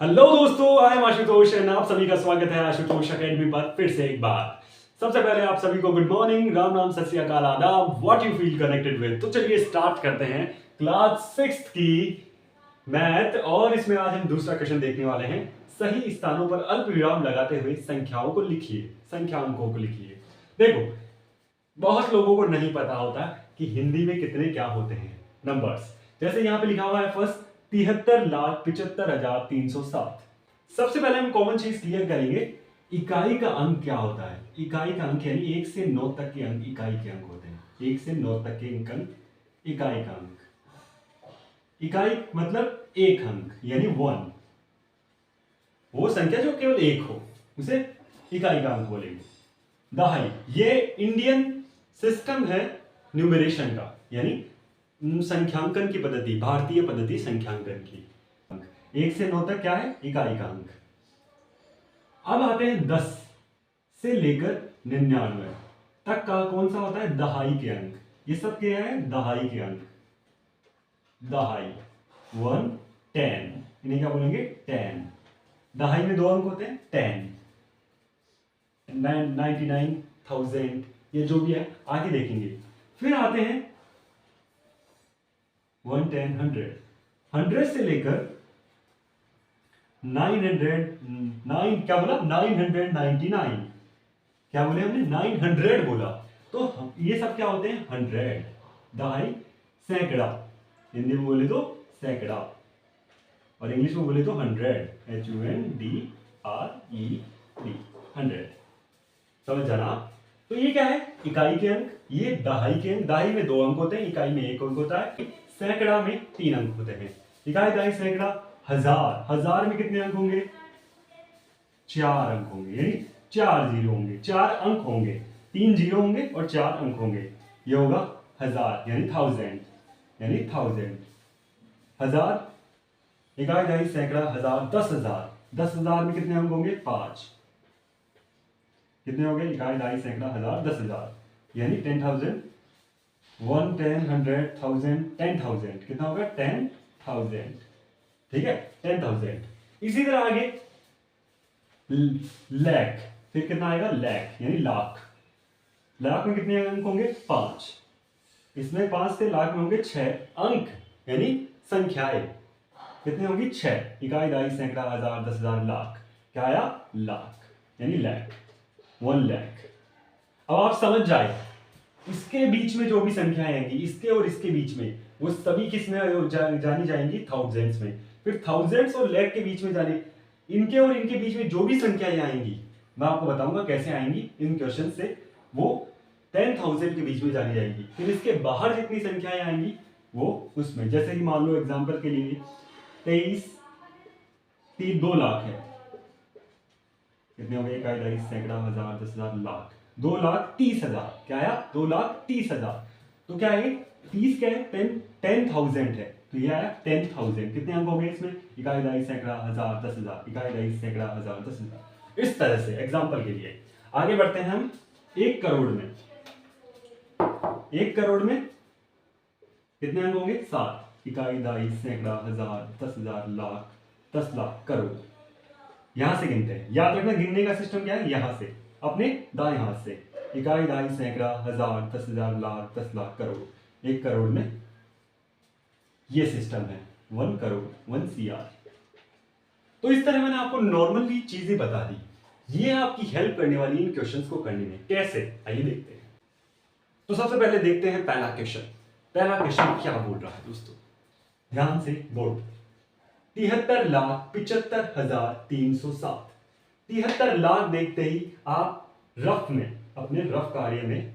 Hello दोस्तों, I am Ashutosh and आप सभी का स्वागत है आशुतोष अकेडमी पर फिर से एक बार। सबसे पहले आप सभी को गुड मॉर्निंग, राम राम, सत श्री अकाल, आदाब, what you feel connected with. तो चलिए स्टार्ट करते हैं क्लास 6 की मैथ। और इसमें आज हम दूसरा क्वेश्चन देखने वाले हैं। सही स्थानों पर अल्प विराम लगाते हुए संख्याओं को लिखिए, संख्यांकों को लिखिए। देखो, बहुत लोगों को नहीं पता होता कि हिंदी में कितने क्या होते हैं नंबर्स। जैसे यहाँ पे लिखा हुआ है फर्स्ट 73,75,307। सबसे पहले हम कॉमन चीज क्लियर करेंगे, इकाई का अंक क्या होता है। इकाई का अंक यानी 1 से 9 तक के अंक इकाई के अंक होते हैं। 1 से 9 तक के अंक इकाई का अंक। इकाई मतलब एक अंक यानी 1। वो संख्या जो केवल एक हो उसे इकाई का अंक बोलेंगे। दहाई, ये इंडियन सिस्टम है न्यूमरेशन का, यानी संख्यांकन की पद्धति, भारतीय पद्धति संख्यांकन की। 1 से 9 तक क्या है, इकाई का अंक। अब आते हैं 10 से लेकर 99 तक का कौन सा होता है, दहाई के अंक। ये सब क्या है, दहाई के अंक। दहाई 1 10, इन्हें क्या बोलेंगे, 10। दहाई में दो अंक होते हैं, 10 99,000, ये जो भी है आगे देखेंगे। फिर आते हैं 110 100, 100 से लेकर 900 क्या बोला, 999, क्या बोले हमने, 900 बोला। तो ये सब क्या होते हैं, 100। दहाई सैकड़ा, हिंदी में बोले तो सैकड़ा, और इंग्लिश में बोले तो 100, HUNDRED, 100। समझ जाना। तो ये क्या है, इकाई के अंक, ये दहाई के अंक। दहाई में दो अंक होते हैं, इकाई में एक अंक होता है। सैकड़ा में 3 अंक होते हैं। इकाई, दहाई, सैकड़ा। हजार, हजार में कितने अंक होंगे, 4 अंक होंगे, यानी 4 जीरो होंगे, 4 अंक होंगे, 3 जीरो होंगे और 4 अंक होंगे। ये होगा हजार, यानी 1000, यानी 1000। हजार, इकाई, दहाई, सैकड़ा, हजार। 10,000, 10,000 में कितने अंक होंगे, 5। कितने हो गए, इकाई, दहाई, सैकड़ा, हजार, 10,000, यानी 10,000। 1 10 100 1000 10,000, कितना होगा, 10,000। ठीक है, 10,000। इसी तरह आगे लाख, फिर कितना आएगा, लाख यानी लाख। लाख में कितने अंक होंगे, 5। इसमें 5 से लाख में होंगे 6 अंक, यानी संख्याएं कितनी होंगी, 6। इकाई, दहाई, सैकड़ा, हजार, 10,000, लाख। क्या आया, लाख, यानी लाख, 1 लाख। अब आप समझ जाए, इसके बीच में जो भी संख्याएं आएंगी, इसके और इसके बीच में, वो सभी किस में जानी जाएंगी, थाउजेंड्स में। फिर थाउजेंड्स और लाख के बीच में जाने, इनके और इनके बीच में जो भी संख्याएं आएंगी, मैं आपको बताऊंगा कैसे आएंगी इन क्वेश्चन से। वो 10,000 के बीच में जानी जाएगी। फिर इसके बाहर जितनी संख्याएं आएंगी वो उसमें, जैसे कि मान लो एग्जाम्पल के लिए 23 2 लाख है, कितने हो गए, इकाई, दहाई, सैकड़ा, हजार, 10,000, लाख। 2,30,000, क्या आया, 2,30,000। तो क्या है, 30 क्या है, 10,000 है, तो ये आया 10,000। कितने अंक हो गए इसमें, इकाई, दहाई, सैकड़ा, हजार, 10,000, इकाई, दहाई, सैकड़ा, हजार, 10,000। इस तरह से एग्जाम्पल के लिए आगे बढ़ते हैं हम। 1 करोड़ में, 1 करोड़ में कितने अंक होंगे, 7। इकाई, दहाई, सैकड़ा, हजार, 10,000, लाख, 10 लाख, करोड़। यहां से गिनते हैं, याद रखना गिनने का सिस्टम क्या है, यहां से, अपने दाएं हाथ से। इकाई, दहाई, सैकड़ा, हजार, 10,000, लाख, 10 लाख, करोड़। 1 करोड़ में ये सिस्टम है, 1 करोड़, 1 CR। तो इस तरह मैंने आपको नॉर्मली चीजें बता दी, ये आपकी हेल्प करने वाली इन क्वेश्चंस को करने में। कैसे, आइए देखते हैं। तो सबसे पहले देखते हैं पहला क्वेश्चन। पहला क्वेश्चन क्या बोल रहा है दोस्तों, ध्यान से बोल। 73,75,307। 73 लाख देखते ही आप रफ में, अपने रफ कार्य में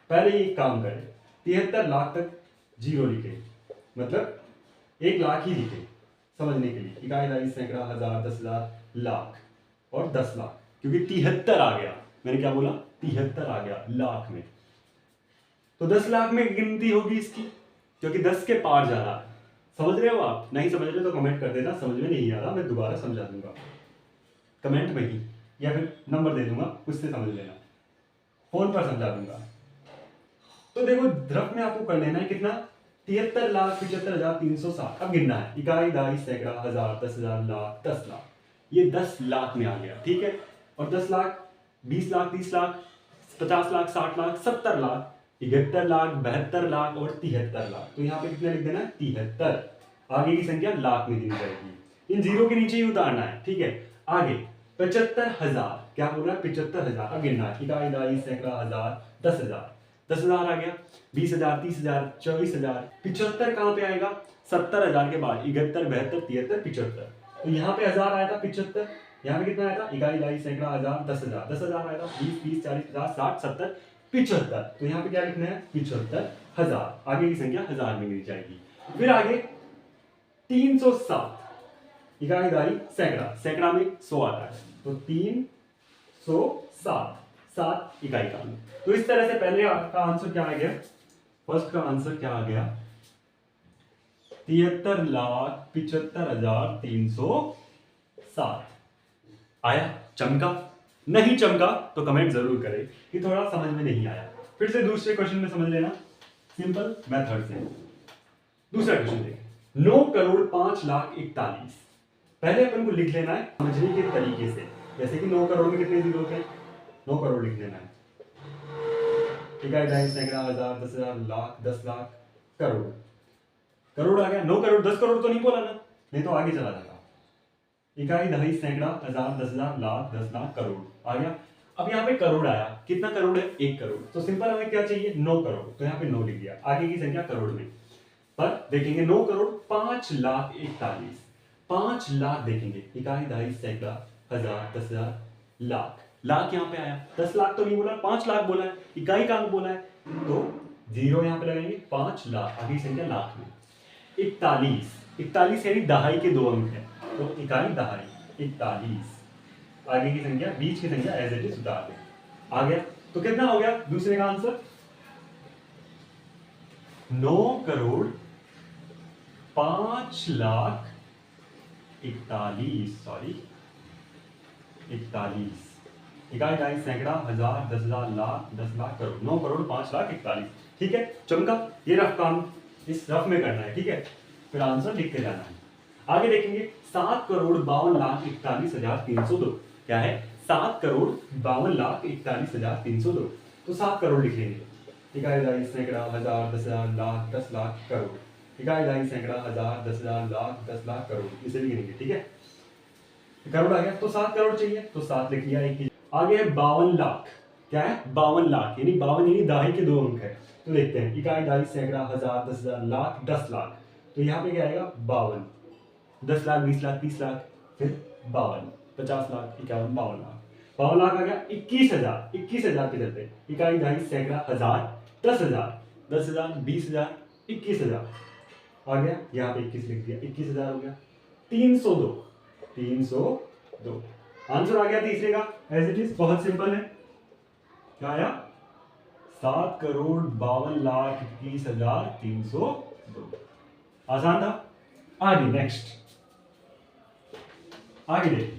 पहले एक काम करें, 73 लाख तक जीरो लिखे, मतलब 1 लाख ही लिखे समझने के लिए। इकाई, दहाई, सैकड़ा, हजार, 10,000, लाख और 10 लाख, क्योंकि 73 आ गया, मैंने क्या बोला, 73 आ गया लाख में। तो 10 लाख में गिनती होगी इसकी, क्योंकि 10 के पार जा रहा है। समझ रहे हो आप, नहीं समझ रहे तो कमेंट कर देना, समझ में नहीं आ रहा मैं दोबारा समझा दूंगा कमेंट में ही, या फिर नंबर दे दूंगा उससे समझ लेना, फोन पर समझा दूंगा। तो देखो, ध्रुव में आपको कर लेना है कितना, 73,75,360। अब गिनना है, इकाई, दहाई, सैकड़ा, हजार, 10,000, लाख, 10 लाख। ये 10 लाख में आ गया, ठीक है। और 10 लाख, 20 लाख, 30 लाख, 50 लाख, 60 लाख, 70 लाख, 71 लाख, 72 लाख और 73 लाख। तो यहाँ पे कितना लिख देना है? 73। आगे की संख्या लाख में गिनी जाएगी, इन जीरो के नीचे ही उतारना है, ठीक है। आगे 75,000, क्या बोल रहा है? 75,000। अब गिनना है, इकाई, दहाई, सैकड़ा, हजार, 10,000। 10,000 आ गया, 20,000, 30,000, 24,000। 75 कहाँ पे आएगा? 70,000 के बाद 71, 72, 73, 75। तो यहाँ पे 1000 आया था, 75। यहाँ पे कितना आया था? इकाई, दहाई, सैकड़ा, हजार, 10,000। 10,000 आया था, 20, 30, 40, 50, 60, 70, 75। तो यहाँ पे क्या लिखना है? 75,000। आगे की संख्या हजार में गिनी जाएगी। फिर आगे 307, इकाई, दहाई, सैकड़ा। सैकड़ा में 100 आता है, तो 307, 7 इकाई का। तो इस तरह से पहले का आंसर क्या आ गया? फर्स्ट का आंसर क्या आ गया? 73,75,307 आया। चमका? नहीं चमका तो कमेंट जरूर करें कि थोड़ा समझ में नहीं आया। फिर से दूसरे क्वेश्चन में समझ लेना, सिंपल मेथड से। दूसरा क्वेश्चन देखें, 9,05,41,000। पहले अपन को लिख लेना है समझने के तरीके से, जैसे कि 9 करोड़ में कितने जीरो थे? 9 करोड़ लिख लेना है। इकाई, दहाई, सैकड़ा, हजार, 10,000, लाख, 10 लाख, करोड़। करोड़ आ गया। 9 करोड़, 10 करोड़ तो नहीं बोला ना, नहीं तो आगे चला जाएगा। इकाई, दहाई, सैकड़ा, हजार, 10,000, लाख, 10 लाख, करोड़ आ गया। अब यहाँ पे करोड़ आया, कितना करोड़ है? 1 करोड़। तो सिंपल हमें क्या चाहिए? 9 करोड़। तो यहाँ पे 9 लिख दिया, आगे की संख्या करोड़ में। पर देखेंगे 9 करोड़ 5,41,000, 5 लाख देखेंगे, इकाई, दहाई, सैकड़ा, हजार, 10,000, लाख। लाख यहाँ पे आया, 10 लाख तो नहीं बोला, 5 लाख बोला है, इकाई का अंक बोला है, तो जीरो यहाँ पे लगाएंगे, 5 लाख, आगे संख्या लाख में। 41, 41 यानी दहाई के 2 अंक है, तो इकाई, दहाई, 41। आगे की संख्या, बीच की संख्या एज इट इज उतार दें। आ गया। तो कितना हो गया दूसरे का आंसर? 9 करोड़ 5,41,000, सॉरी 41। इकाई, दहाई, सैकड़ा, हजार, 10,000, लाख, 10 लाख, करोड़। 9 करोड़ 5,41,000, ठीक है। चमका? ये रफ काम इस रफ में करना है, ठीक है। फिर आंसर लिख के जाना है। आगे देखेंगे 7,52,41,302। क्या है? 7,52,41,302। तो 7 करोड़ लिख लेंगे, इकाई, दहाई, सैकड़ा, हजार, 10,000, लाख, 10 लाख, करोड़। इकाई, दहाई, सैकड़ा, हजार, 10,000, लाख, 10 लाख, करोड़। इसे भी गिनेंगे, ठीक है। करोड़ आ गया, तो 7 करोड़ चाहिए, तो 7 लिख लिया। एक आगे है 52 लाख। क्या है? 52 लाख, यानी 52 यानी दहाई के 2 अंक है। तो देखते हैं, इकाई, दहाई, सैकड़ा, हजार, 10,000, लाख, 10 लाख। तो यहाँ पे क्या आएगा? 52। 10 लाख, 20 लाख, 30 लाख, फिर 52, 50 लाख, 51, 52 लाख। 52 लाख आ गया। 21,000, 21,000 पे चलते हैं, इकाई, दहाई, सैकड़ा, हजार, 10,000, 10,000, 20,000, 21,000 आ गया। यहाँ पे 21 लिख दिया, 21,000 हो गया। 302, 302 आंसर आ गया तीसरे का, एज इट इज, बहुत सिंपल है। क्या आया? 7,52,21,302। आसान था। आगे नेक्स्ट, आगे देखिए,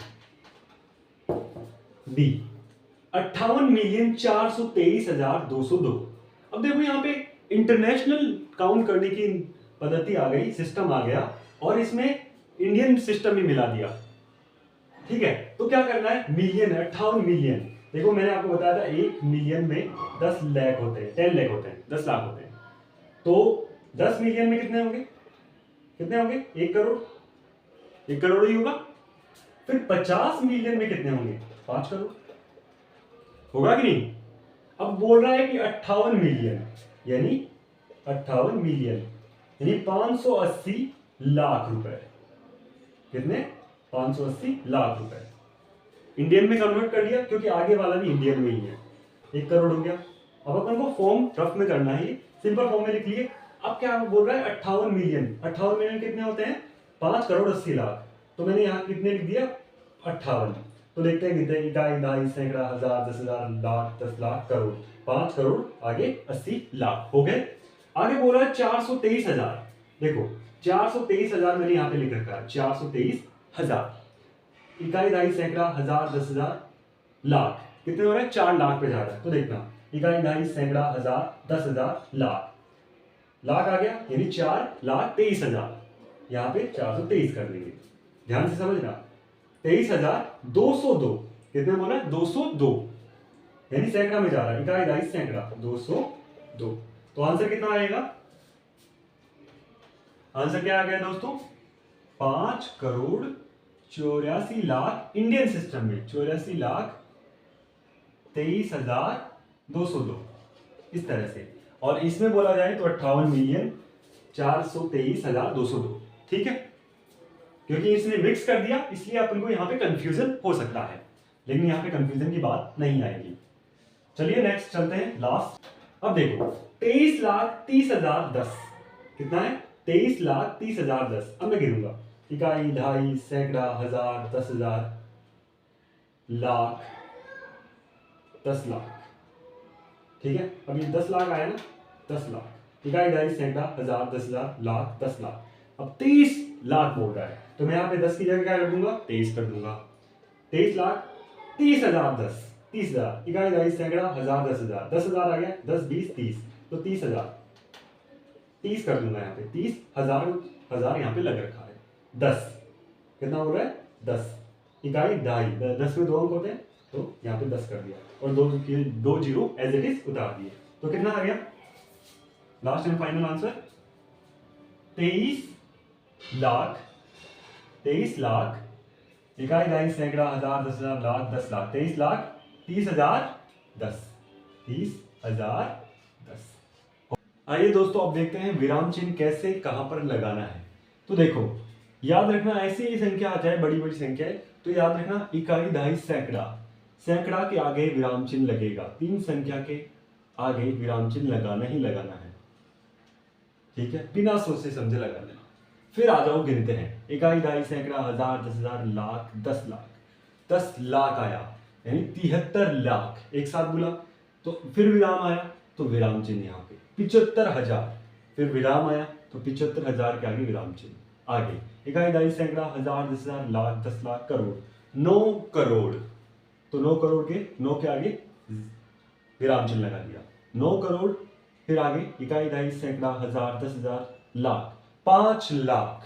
बी 58,423,202। अब देखो यहाँ पे इंटरनेशनल काउंट करने की पद्धति आ गई, सिस्टम आ गया, और इसमें इंडियन सिस्टम भी मिला दिया, ठीक है। तो क्या करना है? मिलियन है, 58 मिलियन। देखो मैंने आपको बताया था 1 मिलियन में 10 लाख होते हैं, 10 लाख होते हैं, 10 लाख होते हैं। तो 10 मिलियन में कितने होंगे? कितने होंगे? 1 करोड़, 1 करोड़ ही होगा। फिर 50 मिलियन में कितने होंगे? 5 करोड़ होगा कि नहीं? अब बोल रहा है कि 58 मिलियन, यानी 58 मिलियन यानी 580 लाख रुपए। कितने? 580 लाख रुपए। इंडियन में कन्वर्ट कर लिया, क्योंकि आगे वाला भी इंडियन में ही है। 1 करोड़ हो गया। अब अपन को फॉर्म रफ में करना है, सिंपल फॉर्म में लिख लिए। अब क्या बोल रहा है? 58 मिलियन। 58 मिलियन कितने होते हैं? 5 करोड़ 80 लाख। तो मैंने यहाँ कितने लिख दिया? 58। तो देखते हैं कितने, इकाई, दहाई, सैकड़ा, हजार, 10,000, लाख, 10 लाख, करोड़। 5 करोड़ आगे 80 लाख हो गए। आगे बोल रहा है 423,000। देखो 423,000 मैंने यहाँ पे लिख रखा है, 423,000। इकाई, दहाई, सैकड़ा, हजार, 10,000, लाख, कितने हो रहे हैं? 4 लाख पे जा रहा है। तो देखना, इकाई, दहाई, सैकड़ा, हजार, 10,000, लाख, लाख आ गया यानी 4,23,000, यहाँ पे 423 कर देंगे, ध्यान से समझना। 23,202, कितने बोला? 202, यानी सैकड़ा में जा रहा है, इकाई दहाई सैकड़ा, 202। तो आंसर कितना आएगा? आंसर क्या आ गया दोस्तों? 5,84,00,000 इंडियन सिस्टम में 84,23,202, इस तरह से। और इसमें बोला जाए तो 58,423,202, ठीक है। क्योंकि इसने मिक्स कर दिया इसलिए अपन को यहाँ पे कंफ्यूजन हो सकता है, लेकिन यहाँ पे कंफ्यूजन की बात नहीं आएगी। चलिए नेक्स्ट चलते हैं, लास्ट। अब देखो 23,30,010 कितना है? 23,30,010। अब मैं गिनूंगा, इकाई, ढाई, सैकड़ा, हजार, 10,000, लाख, 10 लाख, ठीक है। अब ये 10 लाख आया ना, 10 लाख, इकाई, ढाई, सैकड़ा, हजार, 10,000, लाख, 10 लाख। अब 30 लाख बोल रहा है तो मैं यहाँ पे 10 की जगह क्या कर दूंगा? 23 कर दूंगा। 23,30,010, 30,000, इकाई, ढाई, सैकड़ा, हजार, 10,000, 10,000 आ गया, 10, 20, 30, तो 30,000, 30 कर दूंगा यहाँ पे। 30,000, हजार यहाँ पे लग रखा है। 10 कितना हो रहा है? 10, इकाई, ढाई, 10 में 2 अंक होते हैं तो यहाँ पे 10 कर दिया और 2 जीरो एज इट इज उतार दिए। तो कितना आ गया last and final answer? 23 lakh, 23 lakh, इकाई, ढाई, सैकड़ा, हजार, 10,000, लाख, 10 लाख, 23 लाख 30,010, 30,010। आइए दोस्तों अब देखते हैं विराम चिन्ह कैसे कहां पर लगाना है। तो देखो याद रखना, ऐसी ही संख्या आ जाए, बड़ी बड़ी संख्या है तो याद रखना इकाई, दहाई, सैकड़ा, सैकड़ा के आगे विराम चिन्ह लगेगा। 3 संख्या के आगे विराम चिन्ह लगाना ही लगाना है, ठीक है, बिना सोचे समझे लगा लेना। फिर आ जाओ गिनते हैं, इकाई, ढाई, सैकड़ा, हजार, 10,000, लाख, 10 लाख, 10 लाख आया यानी 73 लाख, एक साथ बोला तो फिर विराम आया तो विराम चिन्ह यहाँ पे 75,000, फिर विराम आया तो 75,000 के आगे विराम चिन्ह, आगे इकाई, ढाई, सैकड़ा, हजार, 10,000, लाख, 10 लाख, करोड़, 9 करोड़, तो 9 करोड़ के 9 के आगे विराम चिन्ह लगा दिया, 9 करोड़, फिर आगे इकाई, ढाई, सैकड़ा, हजार, 10,000, लाख, 5 लाख,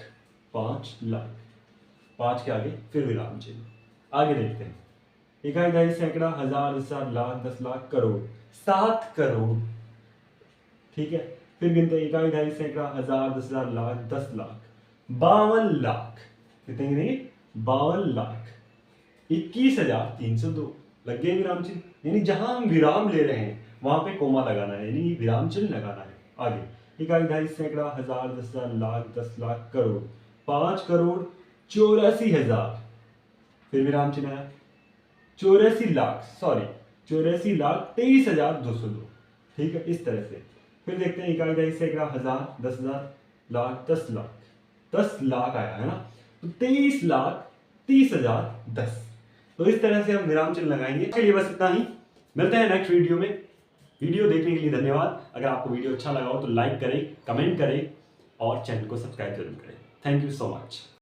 5 लाख, 5 के आगे फिर विराम चिन्ह। आगे देखते हैं, इकाई, ढाई, सैकड़ा, हजार, 10,000, लाख, 10 लाख, करोड़, 7 करोड़, ठीक है। फिर गिनते हैं, इकाई, ढाई, सैकड़ा, हजार, 10,000, लाख, 10 लाख, 52 लाख, कितने गिनेंगे? 52 लाख, 21,302, लग गए विराम चिन्ह। यानी जहां हम विराम ले रहे हैं वहां पे कोमा लगाना है, यानी विराम चिन्ह लगाना है। आगे इकाई, ढाई, सैकड़ा, हजार, 10,000, लाख, 10 लाख, करोड़, 5 करोड़ 84,000, फिर विराम चिन्ह आया, 84 लाख, सॉरी 84 लाख 23,202, ठीक है, इस तरह से। फिर देखते हैं, इकाई, ढाई, सैकड़ा, हजार, 10,000, लाख, 10 लाख, 10 लाख आया है ना, तो 23 लाख 30,010। तो इस तरह से हम विराम चिन्ह लगाएंगे। चलिए बस इतना ही, मिलते हैं नेक्स्ट वीडियो में। वीडियो देखने के लिए धन्यवाद। अगर आपको वीडियो अच्छा लगा हो तो लाइक करें, कमेंट करें और चैनल को सब्सक्राइब जरूर करें। Thank you so much.